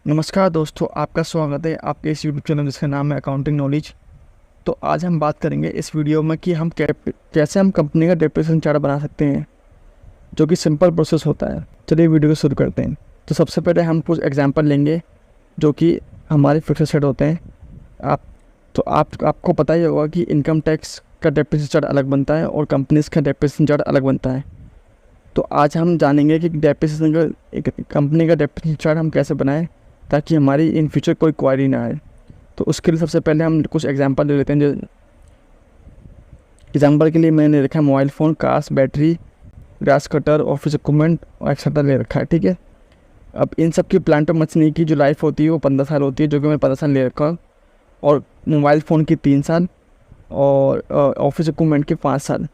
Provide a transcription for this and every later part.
नमस्कार दोस्तों, आपका स्वागत है आपके इस यूट्यूब चैनल जिसका नाम है अकाउंटिंग नॉलेज। तो आज हम बात करेंगे इस वीडियो में कि हम कैसे हम कंपनी का डेप्रिसिएशन चार्ट बना सकते हैं, जो कि सिंपल प्रोसेस होता है। चलिए वीडियो को शुरू करते हैं। तो सबसे पहले हम कुछ एग्जांपल लेंगे जो कि हमारे फिक्स्ड एसेट होते हैं। आपको पता ही होगा कि इनकम टैक्स का डेप्रिसिएशन चार्ट अलग बनता है और कंपनीज का डेप्रिसिएशन चार्ट अलग बनता है। तो आज हम जानेंगे कि डेप्रिसिएशन का एक कंपनी का डेप्रिसिएशन चार्ट हम कैसे बनाएं ताकि हमारी इन फ्यूचर कोई क्वारी ना आए। तो उसके लिए सबसे पहले हम कुछ एग्जांपल ले लेते हैं। जो एग्जांपल के लिए मैंने रखा है mobile phone, cars, battery, grass cutter, office equipment और एक्सेट्रा ले रखा है। ठीक है, अब इन सब की प्लांट और मशीनरी की जो लाइफ होती है वो 15 साल होती है, जो कि मैं 15 साल ले रखा हूँ। और मोबाइल फ़ोन की 3 साल और ऑफिस इक्विपमेंट की 5 साल।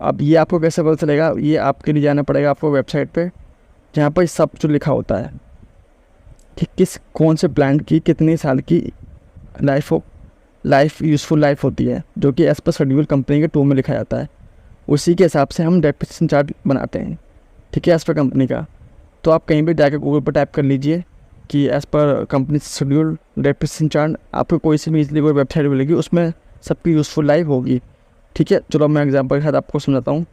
अब ये आपको कैसे पता चलेगा? ये आपके लिए जाना पड़ेगा आपको वेबसाइट पे, जहाँ पर सब जो लिखा होता है कि कौन से प्लांट की कितने साल की लाइफ यूज़फुल लाइफ होती है, जो कि एज़ पर शेड्यूल कंपनी के 2 में लिखा जाता है। उसी के हिसाब से हम डेप्रिसिएशन चार्ट बनाते हैं। ठीक है, एज़ पर कंपनी का। तो आप कहीं भी जाकर गूगल पर टाइप कर लीजिए कि as per company schedule depreciation chart, आपको कोई सी भी इजली कोई वेबसाइट मिलेगी, उसमें सबकी यूज़फुल लाइफ होगी। ठीक है, चलो मैं एग्जाम्पल के साथ आपको समझाता हूँ।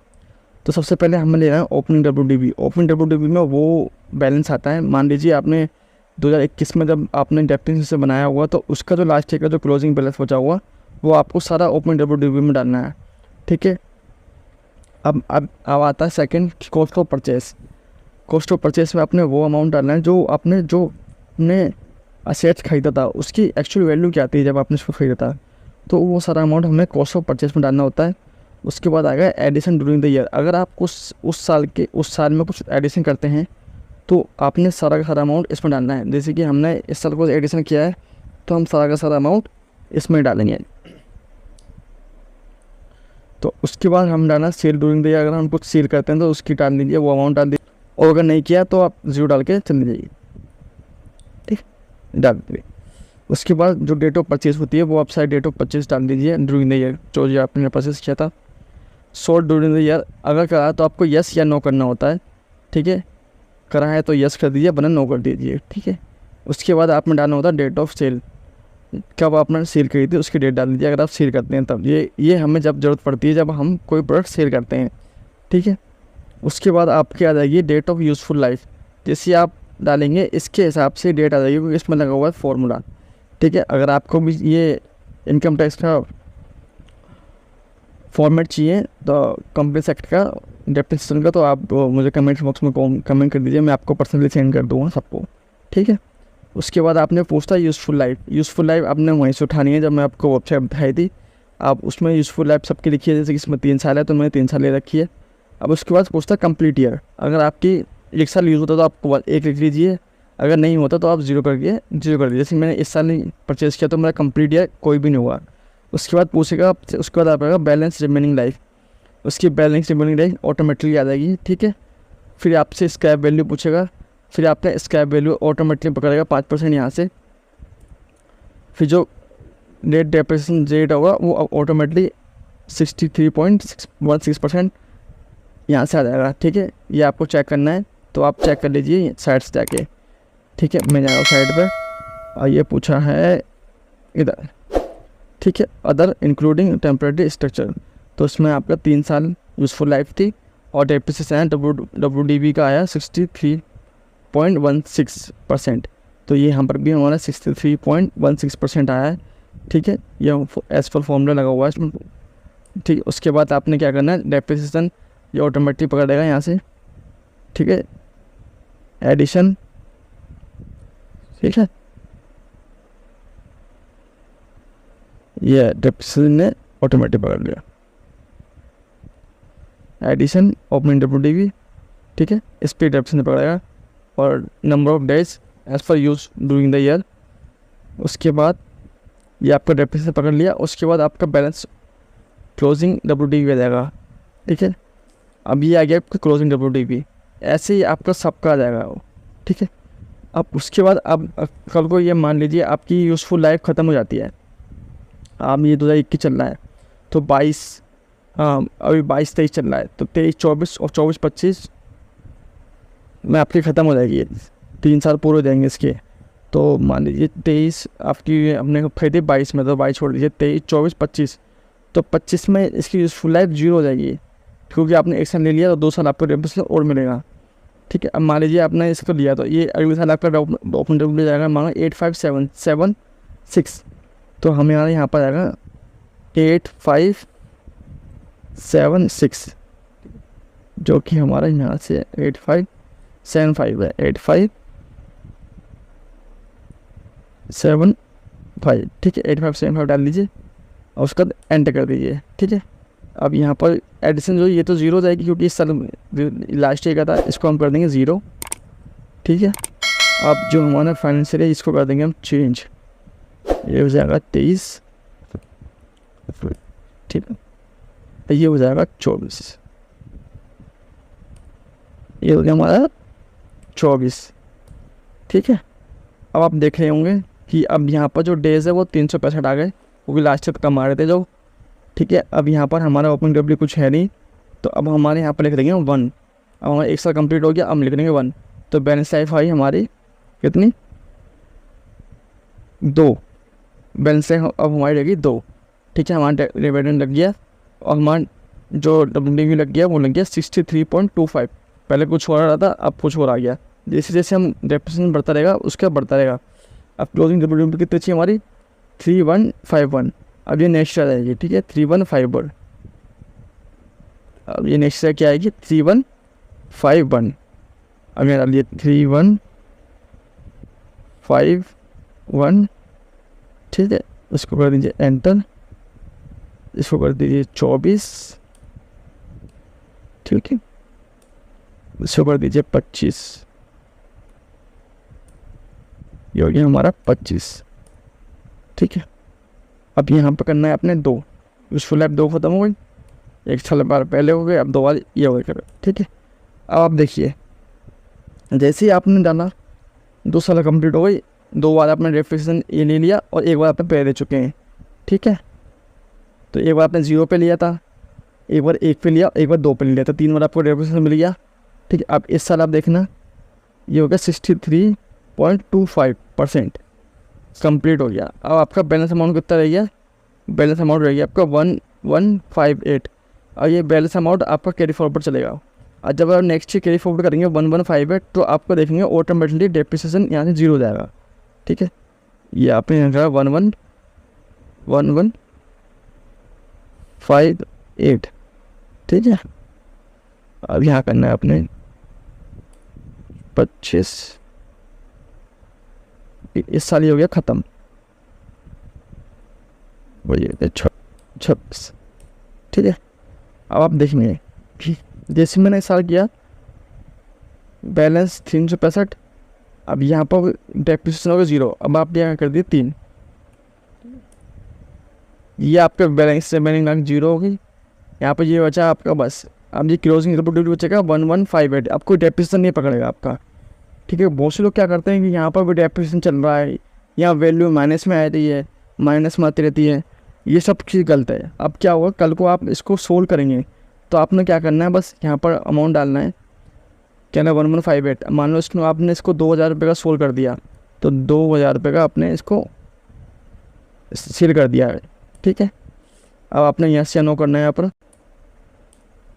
तो सबसे पहले हमें लेना है ओपनिंग WDV। ओपनिंग WDV में वो बैलेंस आता है। मान लीजिए आपने 2021 में जब आपने डेप्रिसिएशन से बनाया हुआ, तो उसका जो लास्ट ईयर का जो क्लोजिंग बैलेंस बचा हुआ वो आपको सारा ओपनिंग WDV में डालना है। ठीक है, अब आता है second, cost of purchase. Cost of purchase में आपने वो अमाउंट डालना है जो आपने असेट्स खरीदा था, उसकी एक्चुअल वैल्यू क्या आती है जब आपने उसको खरीदा था। तो वो सारा अमाउंट हमें कॉस्ट ऑफ परचेस में डालना होता है। उसके बाद आएगा एडिशन ड्यूरिंग द ईयर। अगर आप उस साल में कुछ एडिशन करते हैं तो आपने सारा का सारा अमाउंट इसमें डालना है। जैसे कि हमने इस साल को एडिशन किया है तो हम सारा का सारा अमाउंट इसमें डालेंगे। तो उसके बाद हम डालना सेल ड्यूरिंग द ईयर। अगर हम कुछ सेल करते हैं तो उसकी डाल दीजिए, वो अमाउंट डाल दीजिए। और अगर नहीं किया तो आप 0 डाल के चल जाइए। ठीक, डाल दीजिए। उसके बाद जो डेट ऑफ परचेज होती है वो आप साइड डेट ऑफ परचेज डाल दीजिए ड्यूरिंग द ईयर, जो ये आपने परचेज किया था। शॉर्ट ड्यूरिंग द ईयर अगर करा तो आपको यस या नो करना होता है। ठीक है, करा है तो यस कर दीजिए, वरना नो कर दीजिए। ठीक है, उसके बाद आपने डालना होता है डेट ऑफ सेल। कब आपने सेल करी थी उसकी डेट डाल दीजिए, अगर आप सेल करते हैं तब। ये हमें जब ज़रूरत पड़ती है जब हम कोई प्रोडक्ट सेल करते हैं। ठीक है, उसके बाद आपकी आ जाएगी डेट ऑफ यूज़फुल लाइफ। जैसे आप डालेंगे इसके हिसाब से डेट आ जाएगी, क्योंकि इसमें लगा हुआ है फॉर्मूला। ठीक है, अगर आपको भी ये इनकम टैक्स का फॉर्मेट चाहिए तो कंपनी एक्ट का डेप्रिसिएशन का, तो आप मुझे कमेंट बॉक्स में कमेंट कर दीजिए, मैं आपको पर्सनली सेंड कर दूँगा सबको। ठीक है, उसके बाद आपने पूछता यूज़फुल लाइफ आपने वहीं से उठानी है। जब मैं आपको वेबसाइट दिखाई थी, आप उसमें यूज़फुल लाइफ सबकी लिखी है। जैसे कि इसमें 3 साल है तो मैंने 3 साल ले रखी है। अब उसके बाद पूछता कंप्लीट ईयर। अगर आपकी 1 साल यूज़ होता तो आप 1 लिख लीजिए, अगर नहीं होता तो आप 0 कर दीजिए। जैसे मैंने इस साल नहीं परचेज़ किया तो मेरा कंप्लीट ईयर कोई भी नहीं हुआ। उसके बाद पूछेगा आपसे, उसके बाद आपका बैलेंस रिमेनिंग लाइफ। उसकी बैलेंस रिमेनिंग लाइफ ऑटोमेटिकली आ जाएगी। ठीक है, फिर आपसे स्क्रैप वैल्यू पूछेगा, फिर आपने स्क्रैप वैल्यू ऑटोमेटिकली पकड़ेगा 5% यहाँ से। फिर जो नेट डेप्रिसिएशन रेट होगा वो ऑटोमेटिकली 63.16% यहाँ से आ जाएगा। ठीक है, ये आपको चेक करना है तो आप चेक कर लीजिए साइड से जाके। ठीक है, मैं जा रहा हूँ साइड पर और ये पूछा है इधर। ठीक है, अदर इंक्लूडिंग टेम्परेरी स्ट्रक्चर। तो इसमें आपका 3 साल यूज़फुल लाइफ थी और डेप्रिसिएशन WDV का आया 63.16%। तो ये यहाँ पर भी हमारा 63.16% आया है। ठीक है, ये एज पर फॉर्मूला लगा हुआ है इसमें। ठीक है, उसके बाद आपने क्या करना है, डेप्रिसिएशन ये ऑटोमेटिक पकड़ देगा यहाँ से। ठीक है, एडिशन। ठीक है, ये डेप्रिसिएशन ने ऑटोमेटिक पकड़ लिया। Addition opening WDV। ठीक है, इस पर डेप्रिसिएशन पकड़ेगा और number of days as per use during the year. उसके बाद ये आपका डेप्रिसिएशन पकड़ लिया। उसके बाद आपका बैलेंस क्लोजिंग WDV आ जाएगा। ठीक है, अब ये आ गया आपका क्लोजिंग WDV। ऐसे ही आपका सबका आ जाएगा वो। ठीक है, अब उसके बाद अब कल को ये मान लीजिए आपकी यूज़फुल लाइफ ख़त्म हो जाती है। अब ये 2021 चल रहा है तो 22, अभी 22-23 चल रहा है, तो 23-24 और 24-25 में आपकी ख़त्म हो जाएगी। 3 साल पूरे हो जाएंगे इसके। तो मान लीजिए 23 आपकी हमने खरीदी 22 में, तो 22 छोड़ दीजिए, 23, 24, 25, तो 25 में इसकी यूज़फुल लाइफ 0 हो जाएगी, क्योंकि आपने 1 साल ले लिया तो 2 साल आपको डेप्रिसिएशन और मिलेगा। ठीक है, अब मान लीजिए आपने इसको लिया तो ये अगले साल आपका ओपन डब्ल्यू जाएगा मानो 85776, तो हमें यहाँ पर आएगा 8576, जो कि हमारा यहाँ से 8575 है, 8575। ठीक है, 8575 डाल लीजिए और उसका एंटर कर दीजिए। ठीक है, अब यहाँ पर एडिशन जो ये तो 0 जाएगी, क्योंकि इस साल लास्ट ईयर का था, इसको हम कर देंगे 0। ठीक है, अब जो हमारा फाइनेंशियल है इसको कर देंगे हम चेंज, ये हो जाएगा 23। ठीक है, ये हो जाएगा 24, ये हो गया हमारा 24। ठीक है, अब आप देख रहे होंगे कि अब यहाँ पर जो डेज़ है वो 365 आ गए, क्योंकि लास्ट ईयर कम आ रहे थे जो। ठीक है, अब यहाँ पर हमारा ओपन डब्ल्यू कुछ है नहीं, तो अब हमारे यहाँ पर लिख देंगे 1। अब हमारा 1 साल कंप्लीट हो गया, अब लिख देंगे 1, तो बैलेंस लाइफ आई हमारी कितनी, 2। बैलेंस लाइफ अब हमारी रहेगी 2। ठीक है, हमारा डिविडेंड लग गया और हमारा जो डब्ल्यू लग गया वो लग गया 63.25। पहले कुछ हो रहा था, अब कुछ और आ गया। जैसे जैसे हम डेप्रिसिएशन बढ़ता रहेगा उसका बढ़ता रहेगा। अब क्लोजिंग डब्ल्यू कितनी अच्छी हमारी 3151। अब ये नेक्स्ट आ जाएगी। ठीक है, 3151। अब ये नेक्स्ट क्या आएगी 3151। अब यहाँ डालिए 3151। ठीक है, इसको कर दीजिए एंटर, इसको कर दीजिए 24। ठीक है, इसको कर दीजिए 25। ये हो गया हमारा 25। ठीक है, अब यहाँ पर करना है अपने 2। यूजफुल लाइफ 2 खत्म हो गई, 1 साल बार पहले हो गए, अब 2 बार ये हो गए। ठीक है, अब आप देखिए जैसे ही आपने डाला 2 साल कंप्लीट हो गई, 2 बार आपने डेप्रिसिएशन ये ले लिया और 1 बार आपने पे दे चुके हैं। ठीक है, तो 1 बार आपने 0 पे लिया था, 1 बार 1 पे लिया, 1 बार 2 पे लिया था, 3 बार आपको डेप्रिसिएशन मिल गया। ठीक है, अब इस साल आप देखना ये हो गया 63.25% कंप्लीट हो गया। अब आपका बैलेंस अमाउंट कितना रह गया, बैलेंस अमाउंट रह गया आपका 1158। और ये बैलेंस अमाउंट आपका कैरी फॉरवर्ड चलेगा। और जब आप नेक्स्ट ईयर कैरी फॉरवर्ड करेंगे 1158, तो आपको देखेंगे ऑटोमेटिकली डेप्रिसिएशन यहाँ से 0 हो जाएगा। ठीक है, ये आपने यहाँ कहा 1158। ठीक है, अब यहाँ करना है अपने 25। इस साल ये हो गया ख़त्म, वही 26। ठीक है, अब आप देखेंगे जैसे मैंने इस साल किया बैलेंस 365। अब यहाँ पर डेप्रिसिएशन होगा 0। अब आप यहाँ कर दिए 3, ये आपका बैलेंस रिमेनिंग लाइन 0 होगी। यहाँ पर ये बचा आपका बस, अब ये क्लोजिंग रिपोर्ट बचेगा 1158। आपको डेप्रिसिएशन नहीं पकड़ेगा आपका। ठीक है, बहुत से लोग क्या करते हैं कि यहाँ पर भी डेप्रिसिएशन चल रहा है, यहाँ वैल्यू माइनस में आ रही है, माइनस में आती रहती है, ये सब चीज़ गलत है। अब क्या होगा, कल को आप इसको सोल्व करेंगे तो आपने क्या करना है, बस यहाँ पर अमाउंट डालना है, क्या ना 1158। मान लो इसको आपने इसको 2000 रुपये का सोल्व कर दिया, तो 2000 रुपये का आपने इसको सील कर दिया है। ठीक है, अब आपने यस या नो करना है यहाँ पर।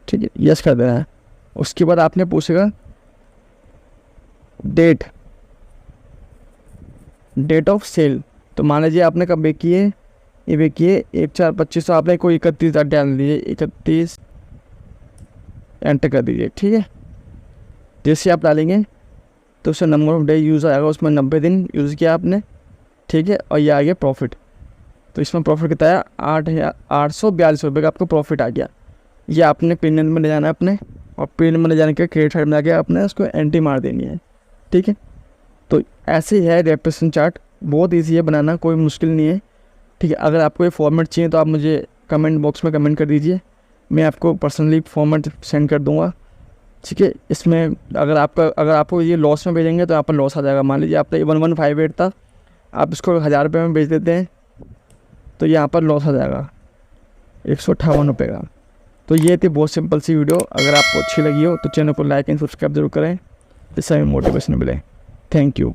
ठीक है, यस कर देना है। उसके बाद आपने पूछेगा डेट ऑफ सेल। तो मान लीजिए आपने कब बेच किए, ये बेच किए 1/4/25, तो आपने कोई 31 डाल दीजिए, 31 एंटर कर दीजिए। ठीक है, जैसे आप डालेंगे तो उससे नंबर ऑफ डे यूज़ आएगा, उसमें 90 दिन यूज़ किया आपने। ठीक है, और ये आ गया प्रॉफिट। तो इसमें प्रॉफिट कितना है 842 रुपये का आपको प्रॉफिट आ गया। ये आपने पेन में ले जाना है अपने, और पेन में ले जाने के क्रेडिट साइड में आके आपने उसको एंट्री मार देनी है। ठीक है, तो ऐसे ही है डेप्रिसिएशन चार्ट, बहुत ईजी है बनाना, कोई मुश्किल नहीं है। ठीक है, अगर आपको ये फॉर्मेट चाहिए तो आप मुझे कमेंट बॉक्स में कमेंट कर दीजिए, मैं आपको पर्सनली फॉर्मेट सेंड कर दूँगा। ठीक है, इसमें अगर आपको ये लॉस में भेजेंगे तो यहाँ पर लॉस आ जाएगा। मान लीजिए आपका 1158 था, आप इसको 1000 रुपये में बेच देते हैं तो यहाँ पर लॉस आ जाएगा 158 रुपये का। तो ये थी बहुत सिंपल सी वीडियो। अगर आपको अच्छी लगी हो तो चैनल को लाइक एंड सब्सक्राइब जरूर करें, जिससे हमें मोटिवेशन मिले। Thank you.